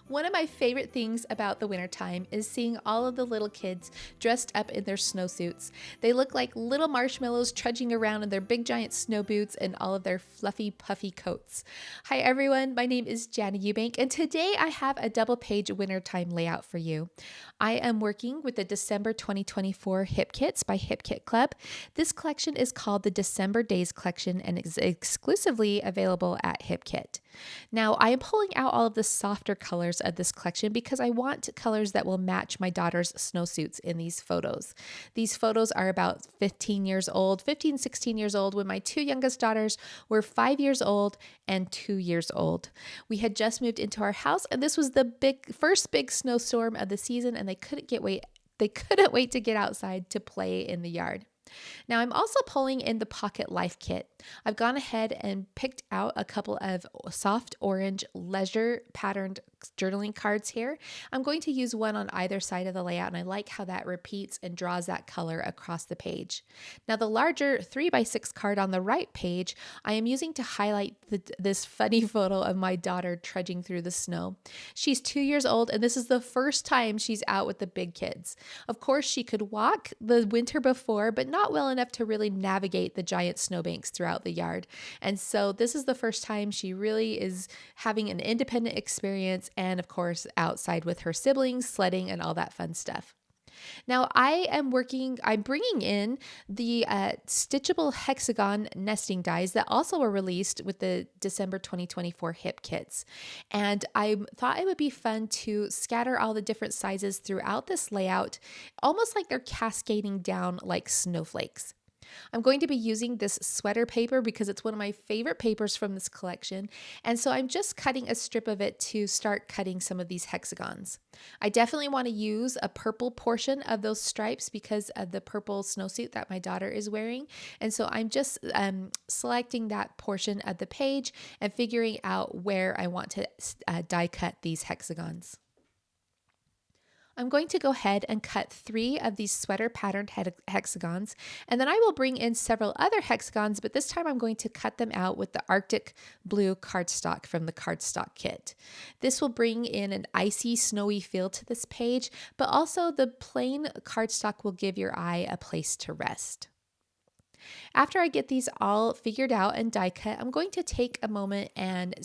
One of my favorite things about the wintertime is seeing all of the little kids dressed up in their snowsuits. They look like little marshmallows trudging around in their big giant snow boots and all of their fluffy puffy coats. Hi everyone, my name is Jana Eubank and today I have a double page wintertime layout for you. I am working with the December 2024 Hip Kits by Hip Kit Club. This collection is called the December Days Collection and is exclusively available at Hip Kit. Now I am pulling out all of the softer colors of this collection because I want colors that will match my daughter's snowsuits in these photos. These photos are about 16 years old when my two youngest daughters were 5 years old and 2 years old. We had just moved into our house and this was the first big snowstorm of the season and they couldn't wait to get outside to play in the yard. Now I'm also pulling in the Pocket Life Kit. I've gone ahead and picked out a couple of soft orange leisure patterned journaling cards here. I'm going to use one on either side of the layout and I like how that repeats and draws that color across the page. Now the larger 3x6 card on the right page, I am using to highlight this funny photo of my daughter trudging through the snow. She's 2 years old and this is the first time she's out with the big kids. Of course she could walk the winter before, but not well enough to really navigate the giant snowbanks throughout the yard. And so this is the first time she really is having an independent experience and of course outside with her siblings, sledding and all that fun stuff. Now I'm bringing in the Stitchable Hexagon nesting dies that also were released with the December 2024 Hip Kits. And I thought it would be fun to scatter all the different sizes throughout this layout, almost like they're cascading down like snowflakes. I'm going to be using this sweater paper because it's one of my favorite papers from this collection. And so I'm just cutting a strip of it to start cutting some of these hexagons. I definitely want to use a purple portion of those stripes because of the purple snowsuit that my daughter is wearing. And so I'm just selecting that portion of the page and figuring out where I want to die cut these hexagons. I'm going to go ahead and cut 3 of these sweater patterned hexagons, and then I will bring in several other hexagons, but this time I'm going to cut them out with the Arctic Blue cardstock from the Cardstock kit. This will bring in an icy, snowy feel to this page, but also the plain cardstock will give your eye a place to rest. After I get these all figured out and die cut, I'm going to take a moment and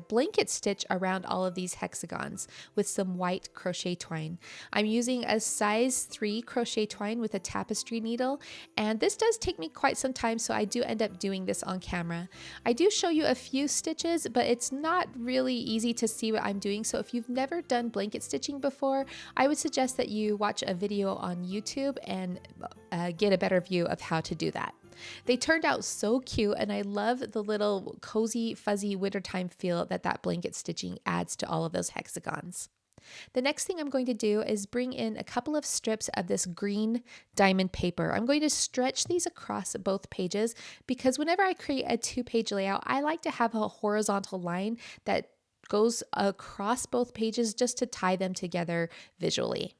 blanket stitch around all of these hexagons with some white crochet twine. I'm using a size 3 crochet twine with a tapestry needle, and this does take me quite some time, so I do end up doing this on camera. I do show you a few stitches, but it's not really easy to see what I'm doing, so if you've never done blanket stitching before, I would suggest that you watch a video on YouTube and get a better view of how to do that. They turned out so cute and I love the little cozy, fuzzy wintertime feel that blanket stitching adds to all of those hexagons. The next thing I'm going to do is bring in a couple of strips of this green diamond paper. I'm going to stretch these across both pages because whenever I create a 2-page layout, I like to have a horizontal line that goes across both pages just to tie them together visually.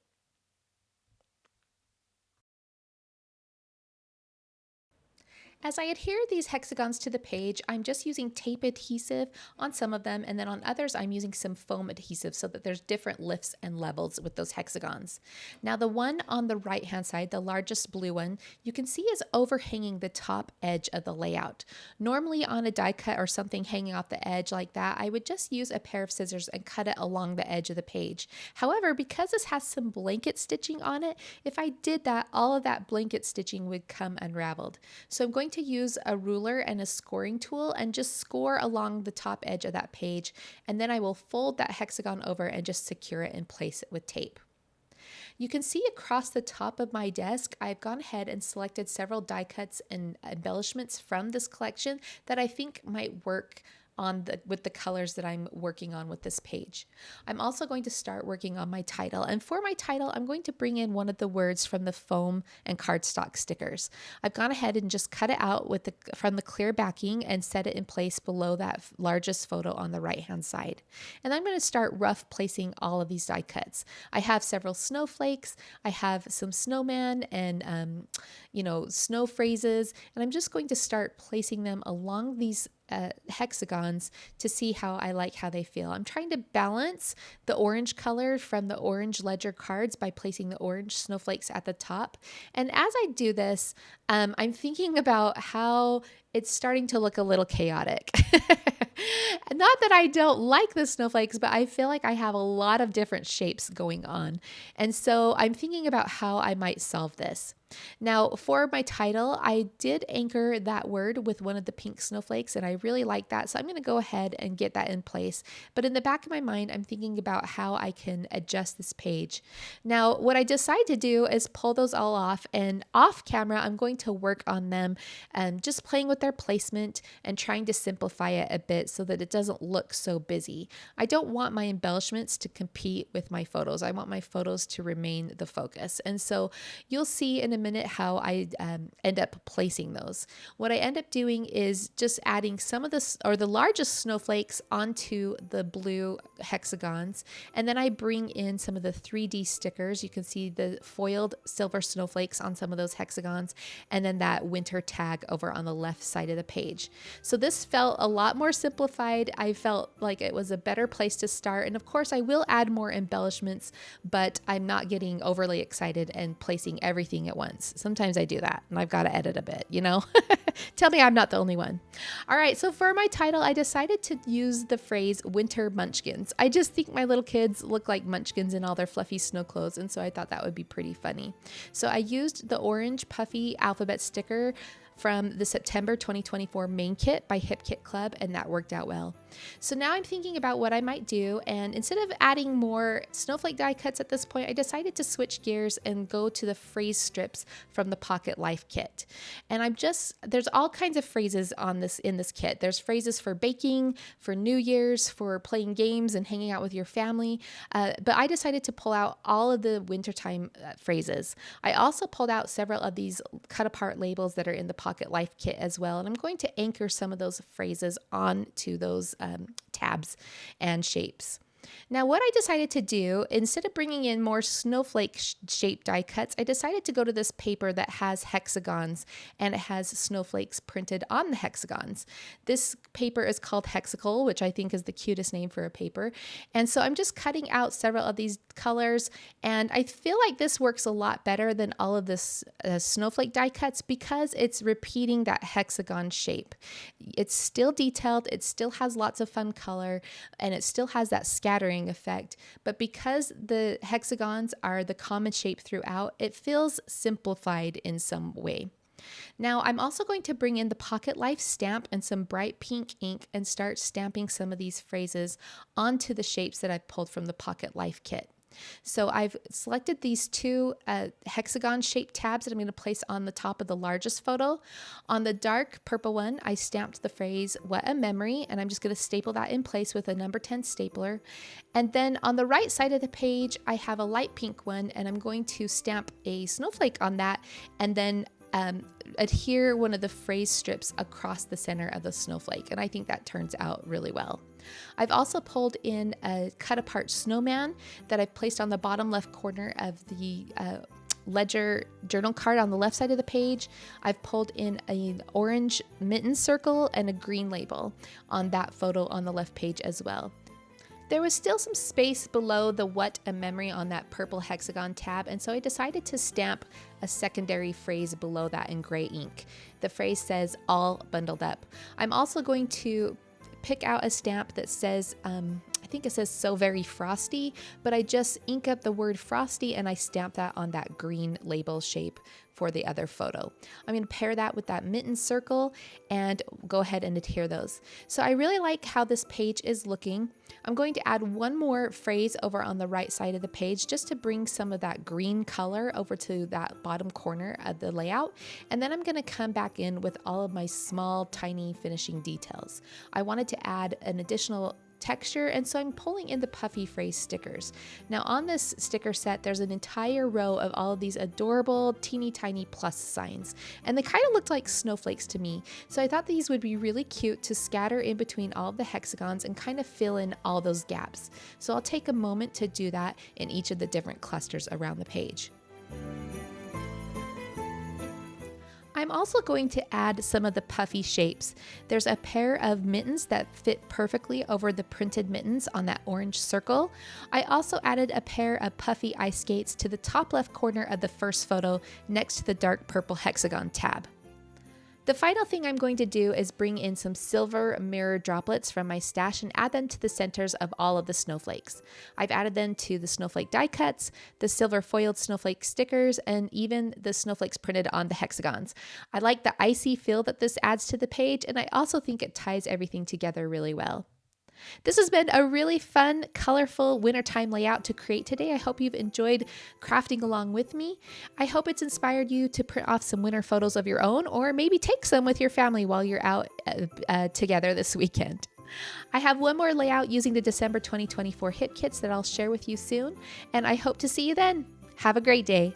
As I adhere these hexagons to the page, I'm just using tape adhesive on some of them, and then on others I'm using some foam adhesive so that there's different lifts and levels with those hexagons. Now the one on the right hand side, the largest blue one, you can see is overhanging the top edge of the layout. Normally on a die cut or something hanging off the edge like that, I would just use a pair of scissors and cut it along the edge of the page. However, because this has some blanket stitching on it, if I did that, all of that blanket stitching would come unraveled. So I'm going to use a ruler and a scoring tool and just score along the top edge of that page, and then I will fold that hexagon over and just secure it and place it with tape. You can see across the top of my desk, I've gone ahead and selected several die cuts and embellishments from this collection that I think might work with the colors that I'm working on with this page. I'm also going to start working on my title, and for my title I'm going to bring in one of the words from the foam and cardstock stickers. I've gone ahead and just cut it out from the clear backing and set it in place below that largest photo on the right hand side. And I'm going to start rough placing all of these die cuts. I have several snowflakes, I have some snowman and snow phrases, and I'm just going to start placing them along these hexagons to see how I like how they feel. I'm trying to balance the orange color from the orange ledger cards by placing the orange snowflakes at the top. And as I do this, I'm thinking about how it's starting to look a little chaotic. Not that I don't like the snowflakes, but I feel like I have a lot of different shapes going on. And so I'm thinking about how I might solve this. Now, for my title, I did anchor that word with one of the pink snowflakes, and I really like that. So I'm going to go ahead and get that in place. But in the back of my mind, I'm thinking about how I can adjust this page. Now, what I decide to do is pull those all off, and off camera, I'm going to work on them, just playing with their placement and trying to simplify it a bit so that it doesn't look so busy. I don't want my embellishments to compete with my photos. I want my photos to remain the focus. And so you'll see in a minute how I end up placing those. What I end up doing is just adding some of the largest snowflakes onto the blue hexagons, and then I bring in some of the 3D stickers. You can see the foiled silver snowflakes on some of those hexagons, and then that winter tag over on the left side of the page. So this felt a lot more simplified. I felt like it was a better place to start, and of course I will add more embellishments, but I'm not getting overly excited and placing everything at once. Sometimes I do that and I've got to edit a bit, you know? Tell me I'm not the only one. All right, so for my title, I decided to use the phrase winter munchkins. I just think my little kids look like munchkins in all their fluffy snow clothes, and so I thought that would be pretty funny. So I used the orange puffy alphabet sticker from the September 2024 main kit by Hip Kit Club, and that worked out well. So now I'm thinking about what I might do, and instead of adding more snowflake die cuts at this point, I decided to switch gears and go to the phrase strips from the Pocket Life kit. And there's all kinds of phrases in this kit. There's phrases for baking, for New Year's, for playing games and hanging out with your family, but I decided to pull out all of the wintertime phrases. I also pulled out several of these cut apart labels that are in the Pocket Life kit as well, and I'm going to anchor some of those phrases onto those tabs and shapes. Now, what I decided to do, instead of bringing in more snowflake shaped die cuts, I decided to go to this paper that has hexagons, and it has snowflakes printed on the hexagons. This paper is called Hexagon, which I think is the cutest name for a paper. And so I'm just cutting out several of these colors, and I feel like this works a lot better than all of this snowflake die cuts because it's repeating that hexagon shape. It's still detailed, it still has lots of fun color, and it still has that scattering effect, but because the hexagons are the common shape throughout, it feels simplified in some way. Now I'm also going to bring in the Pocket Life stamp and some bright pink ink and start stamping some of these phrases onto the shapes that I've pulled from the Pocket Life kit. So I've selected these two hexagon shaped tabs that I'm going to place on the top of the largest photo. On the dark purple one, I stamped the phrase, "What a memory," and I'm just going to staple that in place with a number 10 stapler. And then on the right side of the page, I have a light pink one, and I'm going to stamp a snowflake on that and then adhere one of the phrase strips across the center of the snowflake, and I think that turns out really well. I've also pulled in a cut apart snowman that I've placed on the bottom left corner of the ledger journal card on the left side of the page. I've pulled in an orange mitten circle and a green label on that photo on the left page as well. There was still some space below the "What a Memory" on that purple hexagon tab, and so I decided to stamp a secondary phrase below that in gray ink. The phrase says, "All bundled up." I'm also going to pick out a stamp that says, I think it says "So Very Frosty," but I just ink up the word frosty and I stamp that on that green label shape for the other photo. I'm going to pair that with that mitten circle and go ahead and adhere those. So I really like how this page is looking. I'm going to add one more phrase over on the right side of the page just to bring some of that green color over to that bottom corner of the layout. And then I'm going to come back in with all of my small, tiny finishing details. I wanted to add an additional texture, and so I'm pulling in the Puffy phrase stickers. Now on this sticker set, there's an entire row of all of these adorable teeny tiny plus signs, and they kind of looked like snowflakes to me, so I thought these would be really cute to scatter in between all of the hexagons and kind of fill in all those gaps. So I'll take a moment to do that in each of the different clusters around the page. I'm also going to add some of the puffy shapes. There's a pair of mittens that fit perfectly over the printed mittens on that orange circle. I also added a pair of puffy ice skates to the top left corner of the first photo next to the dark purple hexagon tab. The final thing I'm going to do is bring in some silver mirror droplets from my stash and add them to the centers of all of the snowflakes. I've added them to the snowflake die cuts, the silver foiled snowflake stickers, and even the snowflakes printed on the hexagons. I like the icy feel that this adds to the page, and I also think it ties everything together really well. This has been a really fun, colorful wintertime layout to create today. I hope you've enjoyed crafting along with me. I hope it's inspired you to print off some winter photos of your own, or maybe take some with your family while you're out together this weekend. I have one more layout using the December 2024 hit kits that I'll share with you soon, and I hope to see you then. Have a great day.